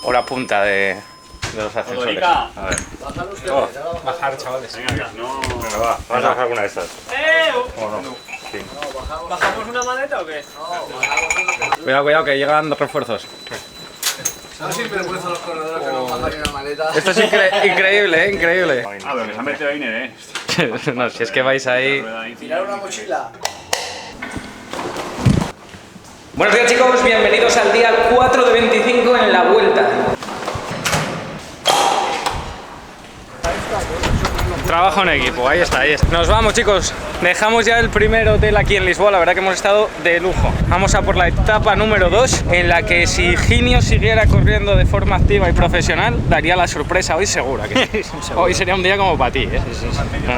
Hora punta de los ascensores. A ver. Bajar, chavales. Venga, no. Venga, va. Vamos a bajar alguna de estas. ¿O no? Sí. ¿Bajamos una maleta o qué? Cuidado, cuidado, que llegan refuerzos. No sin vergüenza los corredores que no bajan una maleta. Esto es increíble, increíble. Ah, pero que se han metido ahí, No, si es que vais ahí... Tirar una mochila. Buenos días, chicos, bienvenidos al día 4 de 25 en la vuelta. Trabajo en equipo, ahí está, ahí está. Nos vamos, chicos. Dejamos ya el primer hotel aquí en Lisboa, la verdad que hemos estado de lujo. Vamos a por la etapa número 2, en la que si Higinio siguiera corriendo de forma activa y profesional, daría la sorpresa hoy segura. Que sí. Hoy sería un día como para ti, ¿eh? Sí.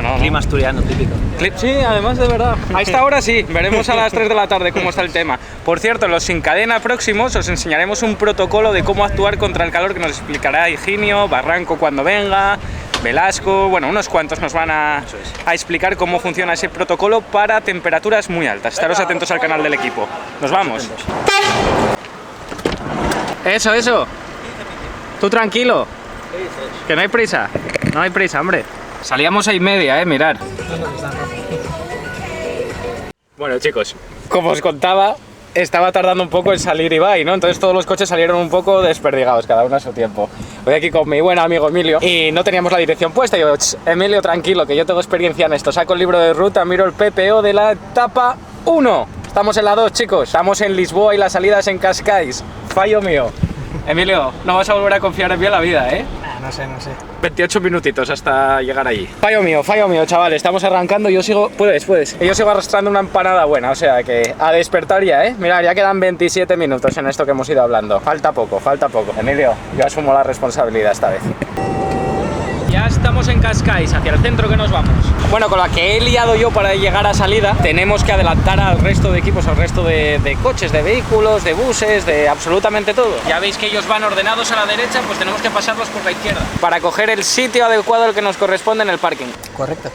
No. Clima asturiano típico. Sí, además de verdad. A esta hora sí, veremos a las 3 de la tarde cómo está el tema. Por cierto, en los Sin Cadena próximos os enseñaremos un protocolo de cómo actuar contra el calor que nos explicará Higinio, Barranco cuando venga, Velasco, bueno, unos cuantos nos van a explicar cómo funciona ese protocolo para temperaturas muy altas. Estaros atentos al canal del equipo. Nos vamos. Eso. Tú tranquilo. Que no hay prisa. No hay prisa, hombre. Salíamos a 6:30, mirad. Bueno, chicos, como os contaba, estaba tardando un poco en salir Ibai, ¿no? Entonces todos los coches salieron un poco desperdigados, cada uno a su tiempo. Voy aquí con mi buen amigo Emilio y no teníamos la dirección puesta. Y yo, Emilio, tranquilo, que yo tengo experiencia en esto. Saco el libro de ruta, miro el PPO de la etapa 1. Estamos en la 2, chicos. Estamos en Lisboa y la salida es en Cascais. Fallo mío. Emilio, no vas a volver a confiar en mí en la vida, ¿eh? No sé. 28 minutitos hasta llegar allí. Fallo mío, chavales. Estamos arrancando y yo sigo... Puedes. Y yo sigo arrastrando una empanada buena, o sea que a despertar ya, ¿eh? Mirad, ya quedan 27 minutos en esto que hemos ido hablando. Falta poco. Emilio, yo asumo la responsabilidad esta vez. Ya estamos en Cascais, hacia el centro que nos vamos. Bueno, con la que he liado yo para llegar a salida, tenemos que adelantar al resto de equipos, al resto de coches, de vehículos, de buses, de absolutamente todo. Ya veis que ellos van ordenados a la derecha, pues tenemos que pasarlos por la izquierda para coger el sitio adecuado al que nos corresponde en el parking. Correcto.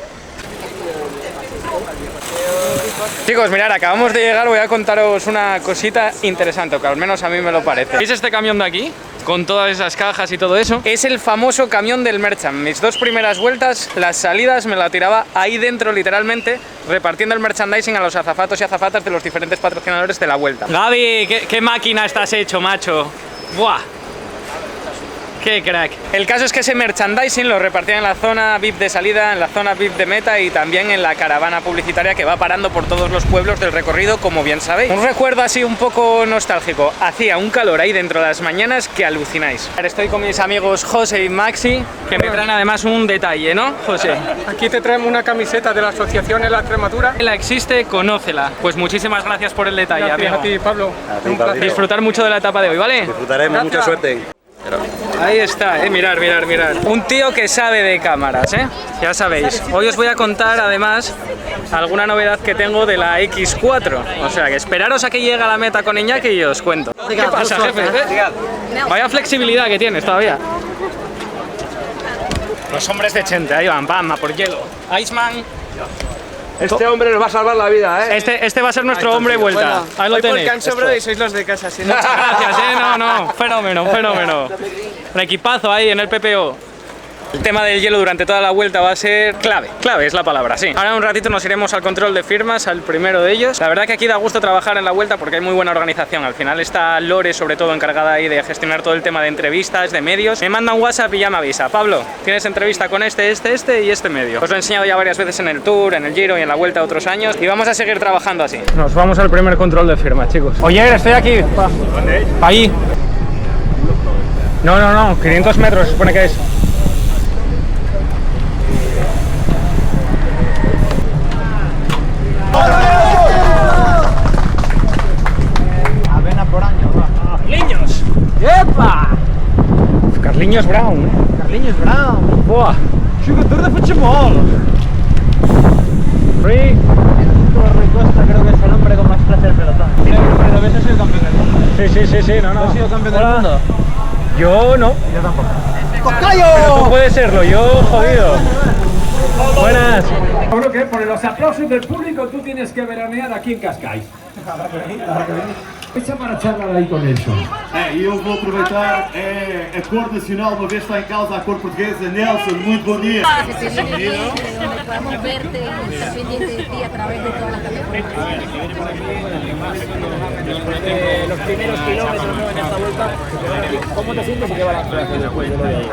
Chicos, mirad, acabamos de llegar, voy a contaros una cosita interesante, o que al menos a mí me lo parece. ¿Veis este camión de aquí? Con todas esas cajas y todo eso. Es el famoso camión del Merchant. Mis 2 primeras vueltas, las salidas me la tiraba ahí dentro, literalmente, repartiendo el merchandising a los azafatos y azafatas de los diferentes patrocinadores de la vuelta. Gaby, ¿qué máquina estás hecho, macho? ¡Buah! ¡Qué crack! El caso es que ese merchandising lo repartían en la zona VIP de salida, en la zona VIP de meta y también en la caravana publicitaria que va parando por todos los pueblos del recorrido, como bien sabéis. Un recuerdo así un poco nostálgico. Hacía un calor ahí dentro de las mañanas que alucináis. Estoy con mis amigos José y Maxi, que me traen además un detalle, ¿no, José? Aquí te traemos una camiseta de la asociación en la Extremadura. La existe, conócela. Pues muchísimas gracias por el detalle, Gracias amigo. a ti, Pablo. Un placer. Disfrutar mucho de la etapa de hoy, ¿vale? Disfrutaremos, mucha suerte. Ahí está, mirad. Un tío que sabe de cámaras, ya sabéis. Hoy os voy a contar además alguna novedad que tengo de la X4. O sea que esperaros a que llegue a la meta con Iñaki y os cuento. ¿Qué pasa, jefe? Vaya flexibilidad que tienes todavía. Los hombres de Chente, ahí van, pam, a por hielo. Iceman. Este hombre nos va a salvar la vida, ¿eh? Este va a ser nuestro hombre vuelta. Ahí lo tenéis. Porque han sobrado y sois los de casa. ¿Sí? Muchas gracias, no, fenómeno. Un equipazo ahí en el PPO. El tema del hielo durante toda la vuelta va a ser clave es la palabra, sí. Ahora en un ratito nos iremos al control de firmas, al primero de ellos. La verdad que aquí da gusto trabajar en la vuelta porque hay muy buena organización. Al final está Lore, sobre todo, encargada ahí de gestionar todo el tema de entrevistas, de medios. Me manda un WhatsApp y ya me avisa: Pablo, tienes entrevista con este y este medio. Os lo he enseñado ya varias veces en el Tour, en el Giro y en la vuelta otros años y vamos a seguir trabajando así. Nos vamos al primer control de firmas, chicos. Oye, estoy aquí. ¿Dónde? Ahí. No, 500 metros se supone que es. Avena por año, va. ¡Carliños! ¡Epa! Carliños Brown, Carliños Brown. ¡Buah! Jugador de fútbol. Free. Rui Costa creo que es el hombre con más clase del pelotón. Pero ves, ha sido campeón del mundo. Sí, no. ¿Has sido campeón del mundo? Yo no. Yo tampoco. Pero tú puedes serlo, yo jodido. Buenas. Seguro que por los aplausos del público tú tienes que veranear aquí en Cascais. Deixa para charlar aí com eles. E eu vou aproveitar, a cor nacional, uma vez está em causa a cor portuguesa. Nelson, muito bom dia. Que se viene bien, donde podamos verte y estar pendiente de ti a través de todas las categorías. Los primeros kilómetros, ¿no?, en esta vuelta, ¿cómo te sientes y qué balance haces después de lo de ayer?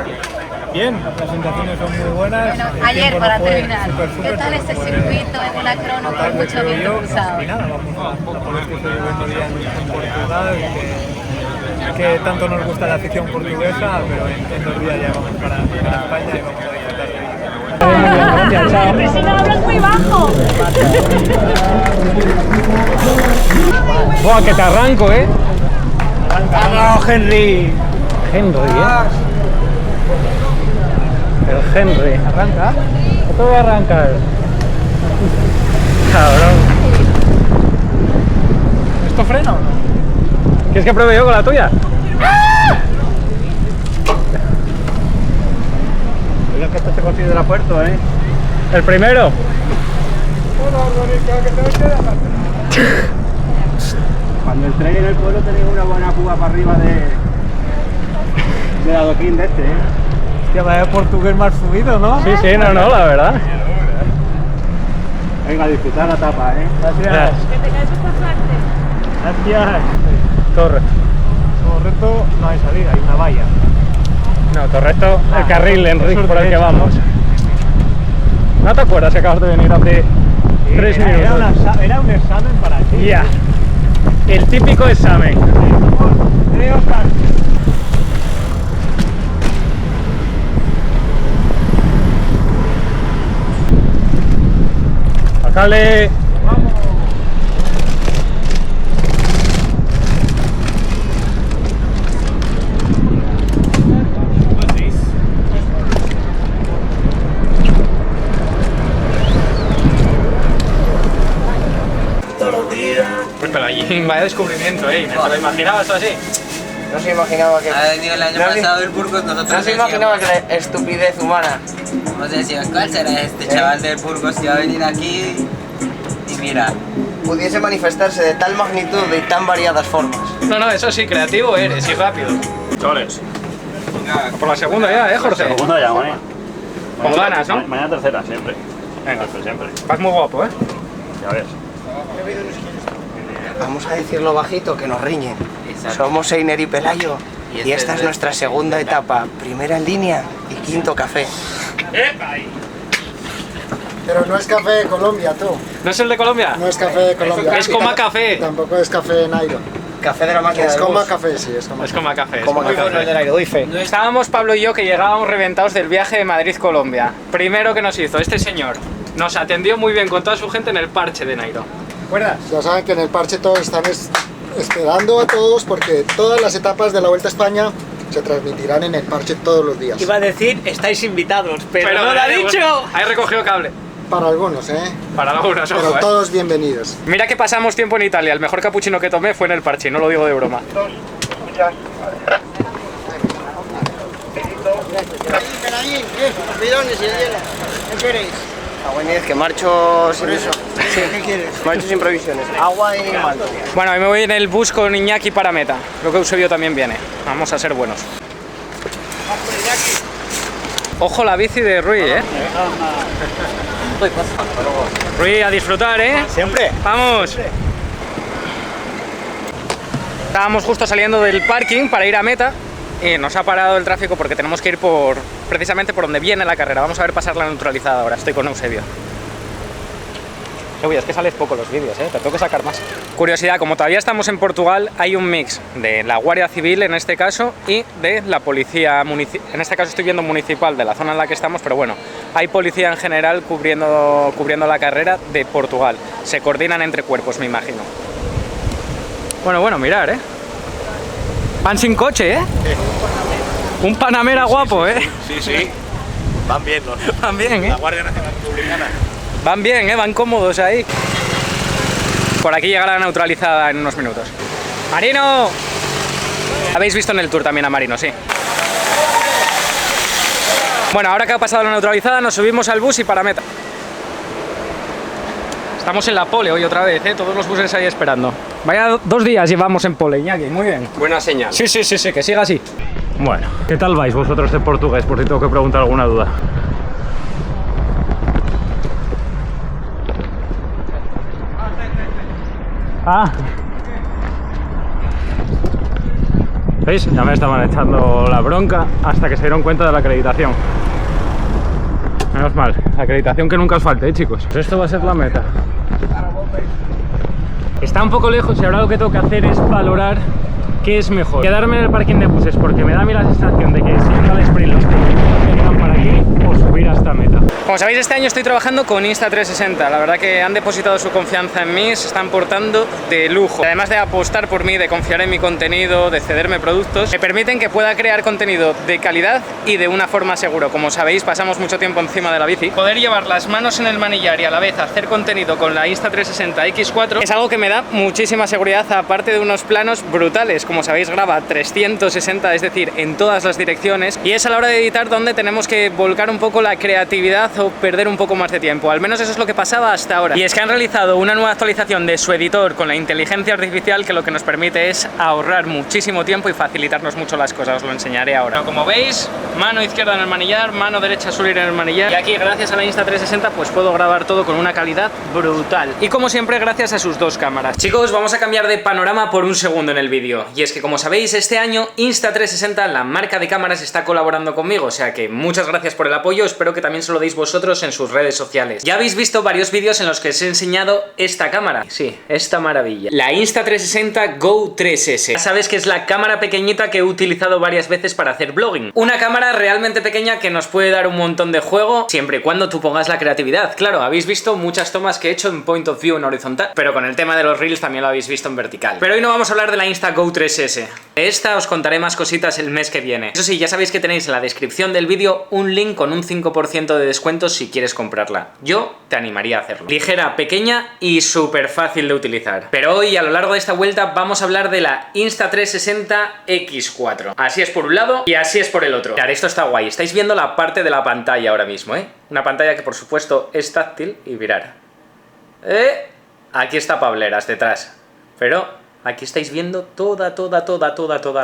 Bien, las sensaciones son muy buenas. Bueno, ayer para terminar, ¿qué tal este circuito en una crono con mucho viento cruzado? Y nada, vamos a por este segundo día en Portugal, que tanto nos gusta la afición portuguesa, pero en 2 días ya vamos para España y vamos a intentar. Pero si no hablas muy bajo. ¡Buah, que te arranco, eh! ¡Vamos, Henry! Henry, El Henry. ¿Arranca? ¿Esto va a arrancar? Cabrón. ¿Esto frena o no? ¿Quieres que pruebe yo con la tuya? Creo que esto se considera puerto, ¿eh? El primero. Cuando entréis en el pueblo tenéis una buena cuba para arriba de adoquín de este, ¿eh? Hostia, vaya portugués más subido, ¿no? Sí, sí, no, la verdad. Venga, a disfrutar la etapa, ¿eh? Gracias. Que tengáis mucha suerte. Gracias. Torre. Correcto, no hay salida, hay una valla. No, correcto, el carril, Enrique, por el que vamos. ¿No te acuerdas que acabas de venir hace 3 minutos? Era un examen para ti. Ya. El típico examen. Alcalde. Pues pero allí vaya descubrimiento, ¿eh? ¿Te lo imaginabas así? No se imaginaba que... Ha venido el año pasado el Burgos, nosotros No se imaginaba que la estupidez humana. Nos decían, ¿cuál será este chaval del Burgos que va a venir aquí? Y mira, pudiese manifestarse de tal magnitud y tan variadas formas. No, eso sí, creativo eres y rápido. Chavales. Por la segunda ya, Jorge? Segunda ya, mañana. Con ganas, ¿no? Mañana tercera, siempre. Venga. Siempre. Vas muy guapo, ¿eh? Ya ves. Vamos a decirlo bajito, que nos riñen. Exacto. Somos Einer y Pelayo. Y Y esta es nuestra segunda etapa. Primera en línea y quinto café. Pero no es café de Colombia, tú. ¿No es el de Colombia? No es café de Colombia. Es Coma Café. Tampoco es café de Nairo. Café de la máquina Es de Coma bus. Café, sí, es Coma Es Coma Café. Coma Coma Café. Café. de Nairo, doy fe. Estábamos Pablo y yo que llegábamos reventados del viaje de Madrid-Colombia. Primero que nos hizo este señor. Nos atendió muy bien con toda su gente en el parche de Nairo. Ya saben que en el parche todos están esperando a todos porque todas las etapas de la Vuelta a España se transmitirán en el parche todos los días. Iba a decir, estáis invitados, pero no lo ha dicho. Ahí recogió cable. Para algunos, ¿eh? Para algunos, Pero ojo, ¿eh? todos bienvenidos. Mira que pasamos tiempo en Italia. El mejor capuchino que tomé fue en el parche, no lo digo de broma. ¿Qué queréis? Es que marcho sin eso. Sí. ¿Qué quieres? Marcho sin provisiones. Agua y manto. Bueno, me voy en el bus con Iñaki para meta. Creo que Eusebio también viene. Vamos a ser buenos. Ojo la bici de Rui, ¿eh? Rui, a disfrutar, ¿eh? Siempre. ¡Vamos! Estábamos justo saliendo del parking para ir a meta y nos ha parado el tráfico porque tenemos que ir precisamente por donde viene la carrera. Vamos a ver pasar la neutralizada ahora. Estoy con Eusebio. Uy, es que sales poco los vídeos, ¿eh? Te tengo que sacar más. Curiosidad, como todavía estamos en Portugal, hay un mix de la Guardia Civil en este caso y de la policía municipal. En este caso estoy viendo municipal de la zona en la que estamos, pero bueno, hay policía en general cubriendo la carrera de Portugal. Se coordinan entre cuerpos, me imagino. Bueno, mirar, ¿eh? Van sin coche, ¿eh? Un Panamera guapo, ¿eh? Sí. Van bien, ¿no? Van bien, ¿eh? La Guardia Nacional Republicana. Van bien, van cómodos ahí. Por aquí llegará la neutralizada en unos minutos. ¡Marino! Habéis visto en el tour también a Marino, sí. Bueno, ahora que ha pasado la neutralizada, nos subimos al bus y para meta. Estamos en la pole hoy otra vez, ¿eh? Todos los buses ahí esperando. Vaya 2 días llevamos en pole, Iñaki, muy bien. Buena señal. Sí, que siga así. Bueno, ¿qué tal vais vosotros de portugués? Por si tengo que preguntar alguna duda. Ah. ¿Veis? Ya me estaban echando la bronca hasta que se dieron cuenta de la acreditación. Menos mal, la acreditación que nunca os falte, chicos. Pues esto va a ser la meta. Está un poco lejos y ahora lo que tengo que hacer es valorar qué es mejor. Quedarme en el parking de buses porque me da a mí la sensación de que siendo al sprint los que vengan para aquí o subir hasta meta. Como sabéis, este año estoy trabajando con Insta360. La verdad que han depositado su confianza en mí, se están portando de lujo. Además de apostar por mí, de confiar en mi contenido, de cederme productos, me permiten que pueda crear contenido de calidad y de una forma segura. Como sabéis, pasamos mucho tiempo encima de la bici. Poder llevar las manos en el manillar y a la vez hacer contenido con la Insta360 X4 es algo que me da muchísima seguridad, aparte de unos planos brutales. Como sabéis, graba 360, es decir, en todas las direcciones, y es a la hora de editar donde tenemos que volcar un poco la creatividad o perder un poco más de tiempo. Al menos eso es lo que pasaba hasta ahora. Y es que han realizado una nueva actualización de su editor con la inteligencia artificial que lo que nos permite es ahorrar muchísimo tiempo y facilitarnos mucho las cosas. Os lo enseñaré ahora. Pero como veis, mano izquierda en el manillar, mano derecha suele ir en el manillar, y aquí gracias a la Insta360 pues puedo grabar todo con una calidad brutal. Y como siempre, gracias a sus 2 cámaras. Chicos, vamos a cambiar de panorama por un segundo en el vídeo. Y es que como sabéis, este año Insta360, la marca de cámaras, está colaborando conmigo, o sea que muchas gracias por el apoyo, espero que también se lo deis vosotros en sus redes sociales. Ya habéis visto varios vídeos en los que os he enseñado esta cámara, sí, esta maravilla, la Insta360 Go 3S. Ya sabes que es la cámara pequeñita que he utilizado varias veces para hacer vlogging. Una cámara realmente pequeña que nos puede dar un montón de juego, siempre y cuando tú pongas la creatividad. Claro, habéis visto muchas tomas que he hecho en point of view en horizontal, pero con el tema de los reels también lo habéis visto en vertical. Pero hoy no vamos a hablar de la Insta Go 3S. De esta os contaré más cositas el mes que viene. Eso sí, ya sabéis que tenéis en la descripción del vídeo un link con un 5% de descuento si quieres comprarla. Yo te animaría a hacerlo. Ligera, pequeña y súper fácil de utilizar. Pero hoy, a lo largo de esta vuelta, vamos a hablar de la Insta360 X4. Así es por un lado y así es por el otro. Mirad, esto está guay. Estáis viendo la parte de la pantalla ahora mismo, ¿eh? Una pantalla que por supuesto es táctil y mirad. Aquí está Pableras detrás. Pero aquí estáis viendo toda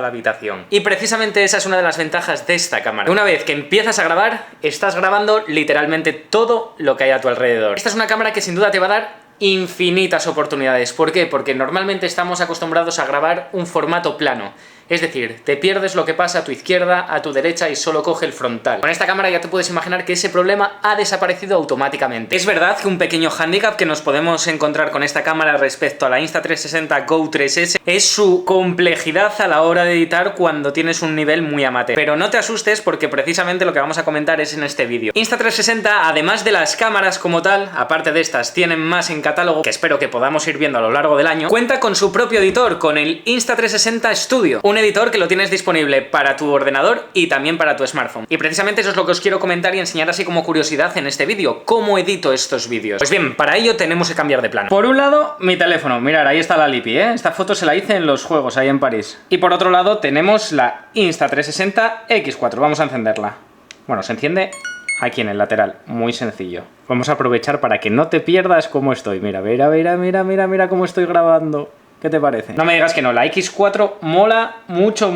la habitación. Y precisamente esa es una de las ventajas de esta cámara. Una vez que empiezas a grabar, estás grabando literalmente todo lo que hay a tu alrededor. Esta es una cámara que sin duda te va a dar infinitas oportunidades. ¿Por qué? Porque normalmente estamos acostumbrados a grabar un formato plano. Es decir, te pierdes lo que pasa a tu izquierda, a tu derecha y solo coge el frontal. Con esta cámara ya te puedes imaginar que ese problema ha desaparecido automáticamente. Es verdad que un pequeño hándicap que nos podemos encontrar con esta cámara respecto a la Insta360 Go 3S es su complejidad a la hora de editar cuando tienes un nivel muy amateur. Pero no te asustes porque precisamente lo que vamos a comentar es en este vídeo. Insta360, además de las cámaras como tal, aparte de estas, tienen más en catálogo que espero que podamos ir viendo a lo largo del año, cuenta con su propio editor, con el Insta360 Studio. Un editor que lo tienes disponible para tu ordenador y también para tu smartphone. Y precisamente eso es lo que os quiero comentar y enseñar así como curiosidad en este vídeo. ¿Cómo edito estos vídeos? Pues bien, para ello tenemos que cambiar de plano. Por un lado, mi teléfono. Mirad, ahí está la Lipi, ¿eh? Esta foto se la hice en los juegos, ahí en París. Y por otro lado tenemos la Insta360 X4. Vamos a encenderla. Bueno, se enciende aquí en el lateral. Muy sencillo. Vamos a aprovechar para que no te pierdas cómo estoy. Mira cómo estoy grabando. ¿Qué te parece? No me digas que no, la X4 mola mucho.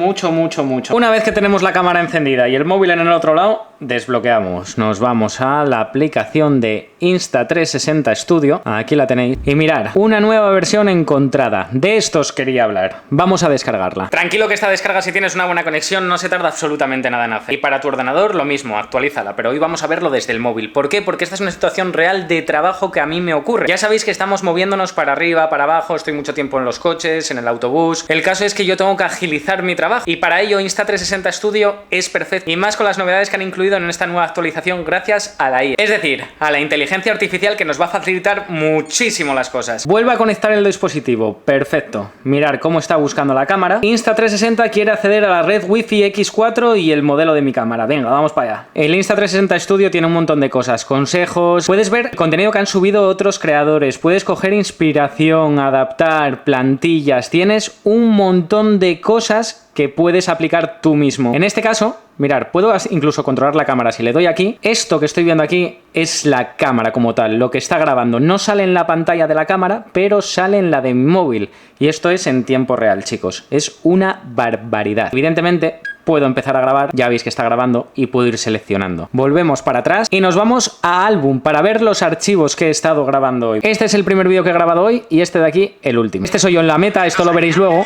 Una vez que tenemos la cámara encendida y el móvil en el otro lado, desbloqueamos. Nos vamos a la aplicación de Insta360 Studio. Aquí la tenéis. Y mirad, una nueva versión encontrada. De esto os quería hablar. Vamos a descargarla. Tranquilo que esta descarga, si tienes una buena conexión, no se tarda absolutamente nada en hacer. Y para tu ordenador, lo mismo, actualízala. Pero hoy vamos a verlo desde el móvil. ¿Por qué? Porque esta es una situación real de trabajo que a mí me ocurre. Ya sabéis que estamos moviéndonos para arriba, para abajo, estoy mucho tiempo en los coches, en el autobús. El caso es que yo tengo que agilizar mi trabajo y para ello Insta360 Studio es perfecto, y más con las novedades que han incluido en esta nueva actualización gracias a la IA, es decir, a la inteligencia artificial que nos va a facilitar muchísimo las cosas. Vuelvo a conectar el dispositivo, perfecto. Mirar cómo está buscando la cámara. Insta360 quiere acceder a la red Wi-Fi X4 y el modelo de mi cámara. Venga, vamos para allá. El Insta360 Studio tiene un montón de cosas, consejos, puedes ver el contenido que han subido otros creadores, puedes coger inspiración, adaptar, planear plantillas, tienes un montón de cosas que puedes aplicar tú mismo. En este caso, mirad, puedo incluso controlar la cámara. Si le doy aquí, esto que estoy viendo aquí es la cámara como tal, lo que está grabando. No sale en la pantalla de la cámara, pero sale en la de mi móvil. Y esto es en tiempo real, chicos. Es una barbaridad. Evidentemente, puedo empezar a grabar, ya veis que está grabando y puedo ir seleccionando. Volvemos para atrás y nos vamos a álbum para ver los archivos que he estado grabando hoy. Este es el primer vídeo que he grabado hoy y este de aquí el último. Este soy yo en la meta, esto lo veréis luego.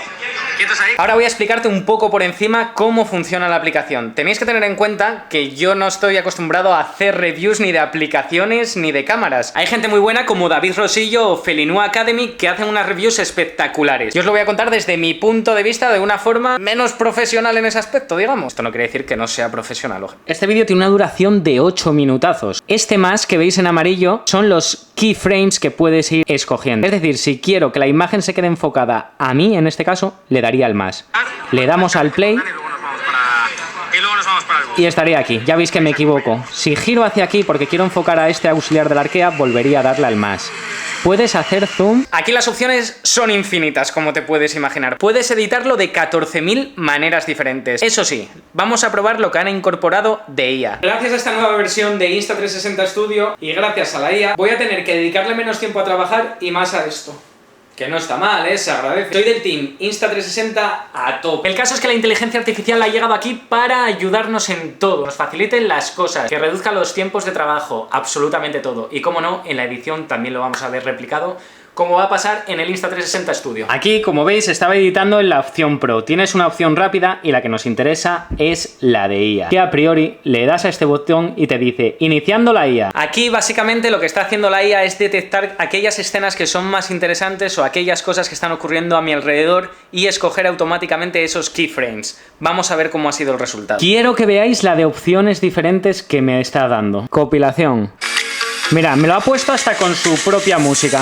Ahora voy a explicarte un poco por encima cómo funciona la aplicación. Tenéis que tener en cuenta que yo no estoy acostumbrado a hacer reviews ni de aplicaciones ni de cámaras. Hay gente muy buena como David Rosillo o Felinua Academy que hacen unas reviews espectaculares. Yo os lo voy a contar desde mi punto de vista de una forma menos profesional en ese aspecto, digamos. Esto no quiere decir que no sea profesional. Este vídeo tiene una duración de 8 minutazos. Este más que veis en amarillo son los keyframes que puedes ir escogiendo. Es decir, si quiero que la imagen se quede enfocada a mí, en este caso, le daría al más. Le damos al play y estaría aquí. Ya veis que me equivoco. Si giro hacia aquí porque quiero enfocar a este auxiliar de la arquea, volvería a darle al más. Puedes hacer zoom. Aquí las opciones son infinitas, como te puedes imaginar. Puedes editarlo de 14.000 maneras diferentes. Eso sí, vamos a probar lo que han incorporado de IA. Gracias a esta nueva versión de Insta360 Studio y gracias a la IA, voy a tener que dedicarle menos tiempo a trabajar y más a esto. Que no está mal, se agradece. Soy del team Insta360 a tope. El caso es que la inteligencia artificial ha llegado aquí para ayudarnos en todo. Nos faciliten las cosas, que reduzca los tiempos de trabajo, absolutamente todo. Y como no, en la edición también lo vamos a ver replicado, como va a pasar en el Insta360 Studio. Aquí, como veis, estaba editando en la opción Pro. Tienes una opción rápida y la que nos interesa es la de IA. Que a priori le das a este botón y te dice iniciando la IA. Aquí básicamente lo que está haciendo la IA es detectar aquellas escenas que son más interesantes o aquellas cosas que están ocurriendo a mi alrededor y escoger automáticamente esos keyframes. Vamos a ver cómo ha sido el resultado. Quiero que veáis la de opciones diferentes que me está dando. Compilación. Mira, me lo ha puesto hasta con su propia música.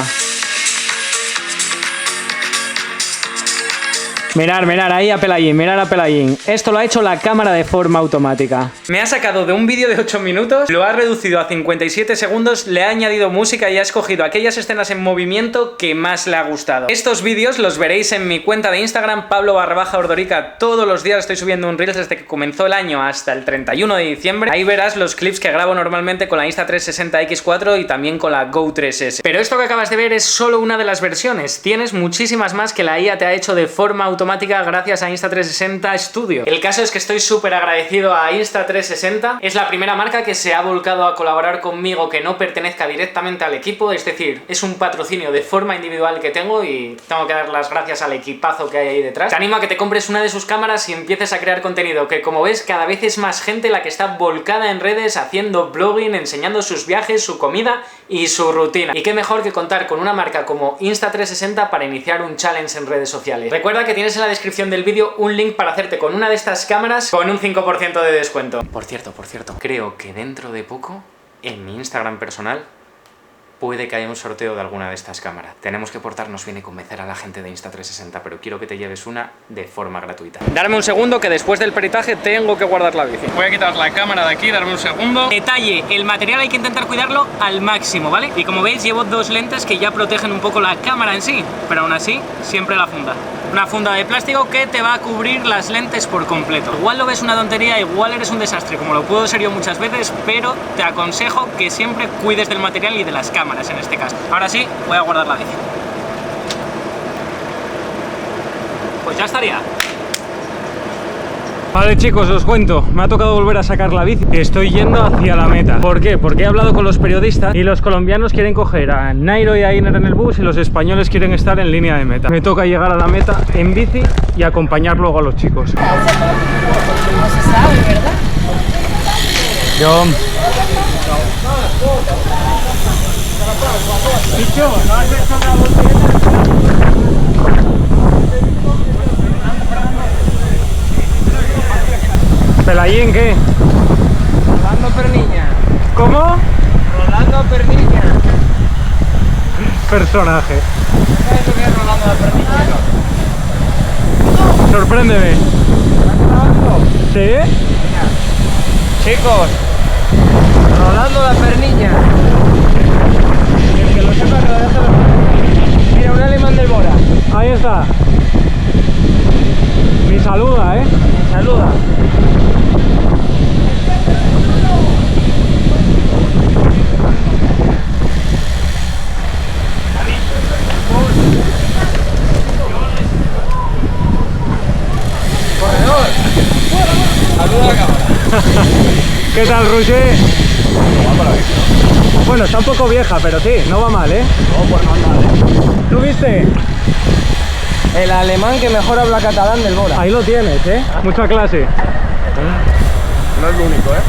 Mirar ahí a Pelayín, mirar a Pelayín. Esto lo ha hecho la cámara de forma automática. Me ha sacado de un vídeo de 8 minutos, lo ha reducido a 57 segundos, le ha añadido música y ha escogido aquellas escenas en movimiento que más le ha gustado. Estos vídeos los veréis en mi cuenta de Instagram, Pablo_Ordorica. Todos los días estoy subiendo un Reels desde que comenzó el año hasta el 31 de diciembre. Ahí verás los clips que grabo normalmente con la Insta360 X4 y también con la Go 3S. Pero esto que acabas de ver es solo una de las versiones. Tienes muchísimas más que la IA te ha hecho de forma automática gracias a Insta360 Studio. El caso es que estoy súper agradecido a Insta360. Es la primera marca que se ha volcado a colaborar conmigo que no pertenezca directamente al equipo, es decir, es un patrocinio de forma individual que tengo y tengo que dar las gracias al equipazo que hay ahí detrás. Te animo a que te compres una de sus cámaras y empieces a crear contenido, que como ves cada vez es más gente la que está volcada en redes haciendo blogging, enseñando sus viajes, su comida y su rutina. Y qué mejor que contar con una marca como Insta360 para iniciar un challenge en redes sociales. Recuerda que tienes en la descripción del vídeo un link para hacerte con una de estas cámaras con un 5% de descuento. Por cierto, creo que dentro de poco en mi Instagram personal puede que haya un sorteo de alguna de estas cámaras. Tenemos que portarnos bien y convencer a la gente de Insta360, pero quiero que te lleves una de forma gratuita. Darme un segundo que después del peritaje tengo que guardar la bici. Voy a quitar la cámara de aquí, darme un segundo. Detalle, el material hay que intentar cuidarlo al máximo, ¿vale? Y como veis llevo dos lentes que ya protegen un poco la cámara en sí, pero aún así siempre la funda. Una funda de plástico que te va a cubrir las lentes por completo. Igual lo ves una tontería, igual eres un desastre, como lo puedo ser yo muchas veces, pero te aconsejo que siempre cuides del material y de las cámaras en este caso. Ahora sí, voy a guardar la bici. Pues ya estaría. Vale chicos, os cuento, me ha tocado volver a sacar la bici. Estoy yendo hacia la meta. ¿Por qué? Porque he hablado con los periodistas y los colombianos quieren coger a Nairo y a Iner en el bus y los españoles quieren estar en línea de meta. Me toca llegar a la meta en bici y acompañar luego a los chicos. No se sabe, ¿verdad? Yo... ¿Pelayín qué? Rolando Perniña. ¿Cómo? Rolando Perniña. Personaje. ¿Sabes lo que es Rolando la Perniña? Sorpréndeme. ¿Sí? Chicos, Rolando la Perniña. El que lo sepa que lo deje de... Mira, una lima campeón del Bora. Ahí está. Ni saluda, ¿eh? Saluda. ¿Qué tal, Roger? Bueno, está un poco vieja, pero sí, no va mal, ¿eh? No, pues no anda. ¿Tú viste? El alemán que mejor habla catalán del Bora. Ahí lo tienes, ¿eh? Mucha clase. No es lo único, ¿eh?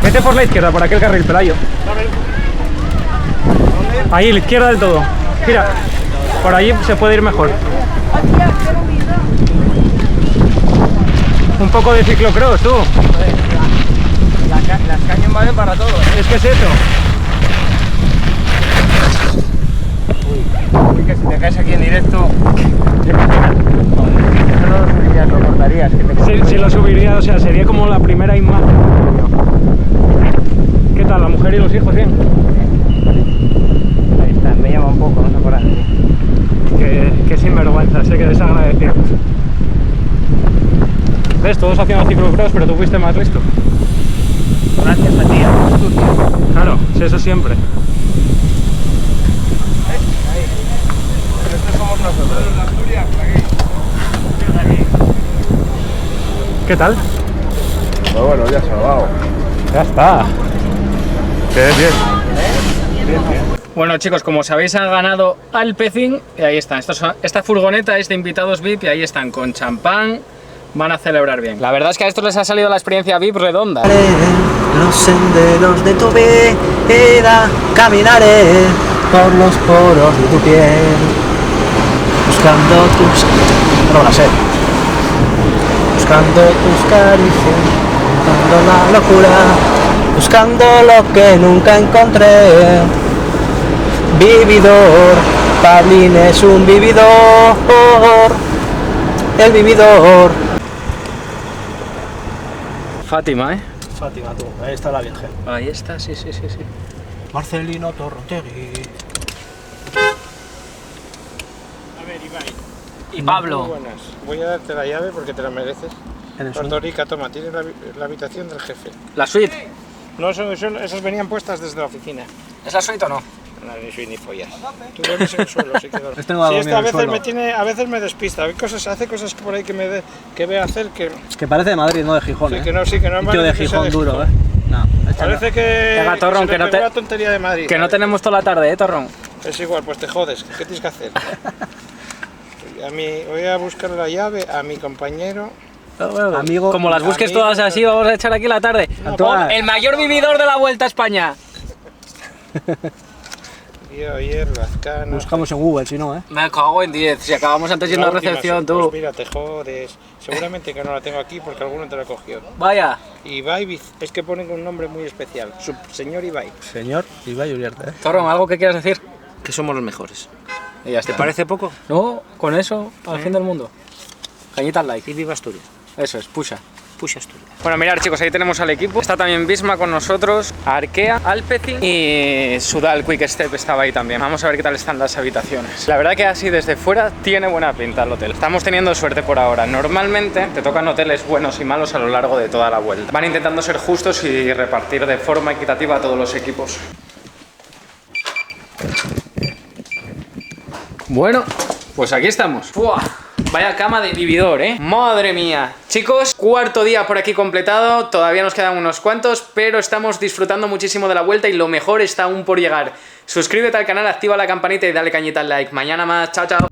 Vete por la izquierda, por aquel carril, Pelayo. Ahí, a la izquierda del todo. Mira, por allí se puede ir mejor. Un poco de ciclocross, tú. Las cañas valen para todo, ¿eh? Es que es eso. Uy, que si te caes aquí en directo... Eso no lo subirías, lo cortarías. Si lo subiría, o sea, sería como la primera imagen. ¿Qué tal, la mujer y los hijos? Bien. Ahí está, me llama un poco, no se acuerdan de mí. Que sinvergüenza, sé que desagradecido. ¿Ves? Todos haciendo ciclocross, pero tú fuiste más listo. Gracias a ti, a tu tío. Claro, sí, eso siempre. Pero estos somos nosotros. ¿Qué tal? Pues bueno, ya salvado. Ya está. Bien. Bueno, chicos, como sabéis, han ganado Alpecin y ahí están. Esta furgoneta es de invitados VIP y ahí están con champán. Van a celebrar bien. La verdad es que a estos les ha salido la experiencia VIP redonda. Los senderos de tu vida, caminaré por los poros de tu piel, buscando tus... no la sé. Buscando tus caricias, buscando la locura, buscando lo que nunca encontré. Vividor, Pablín es un vividor, el vividor. Fátima, ¿eh? Fátima, tú, ahí está la Virgen. Ahí está, sí. Marcelino Torrontegui. Y Pablo. Buenas. Voy a darte la llave porque te la mereces. Pastorica, toma, tienes la habitación del jefe. ¿La suite? No, esas venían puestas desde la oficina. ¿Es la suite o no? No, ni suite ni follas. Tú duermes en el suelo, sí que duermes. Tengo algo Sí, esta en a veces me despista. Hace cosas por ahí que ve hacer que... Que parece de Madrid, no de Gijón, Sí, ¿eh? que no, sí, que no es Tío de Madrid, que sea Gijón duro, ¿eh? No, Parece que... Venga, Torrón, se que le no pegó te... la tontería de Madrid. Que no tenemos toda la tarde, Torrón. Es igual, pues te jodes. ¿Qué tienes que hacer? Voy a buscar la llave a mi compañero. Amigo, como las busques todas así, vamos a echar aquí la tarde. Antoine. El mayor vividor de la Vuelta a España. Ayer, Lazcano. Buscamos en Google, si no, ¿eh? Me cago en 10. Si acabamos antes yendo a recepción, tú. Pues mira, te jodes. Seguramente que no la tengo aquí porque alguno te la cogió. Vaya. Ibai, es que ponen un nombre muy especial. Señor Ibai. Señor Ibai Uriarte, ¿eh? Torrón, ¿algo que quieras decir? Que somos los mejores. Y ya está. ¿Te parece poco? No, con eso, al fin del mundo. Cañita al like. Y viva Asturias. Eso es, pusha. Puxa Asturias. Bueno, mirad, chicos, ahí tenemos al equipo. Está también Visma con nosotros, Arkea, Alpecin y Sudal Quick Step estaba ahí también. Vamos a ver qué tal están las habitaciones. La verdad que así desde fuera tiene buena pinta el hotel. Estamos teniendo suerte por ahora. Normalmente te tocan hoteles buenos y malos a lo largo de toda la vuelta. Van intentando ser justos y repartir de forma equitativa a todos los equipos. Bueno, pues aquí estamos. ¡Buah! Vaya cama de vividor, ¿eh? ¡Madre mía! Chicos, cuarto día por aquí completado. Todavía nos quedan unos cuantos, pero estamos disfrutando muchísimo de la vuelta y lo mejor está aún por llegar. Suscríbete al canal, activa la campanita y dale cañita al like. Mañana más. Chao, chao.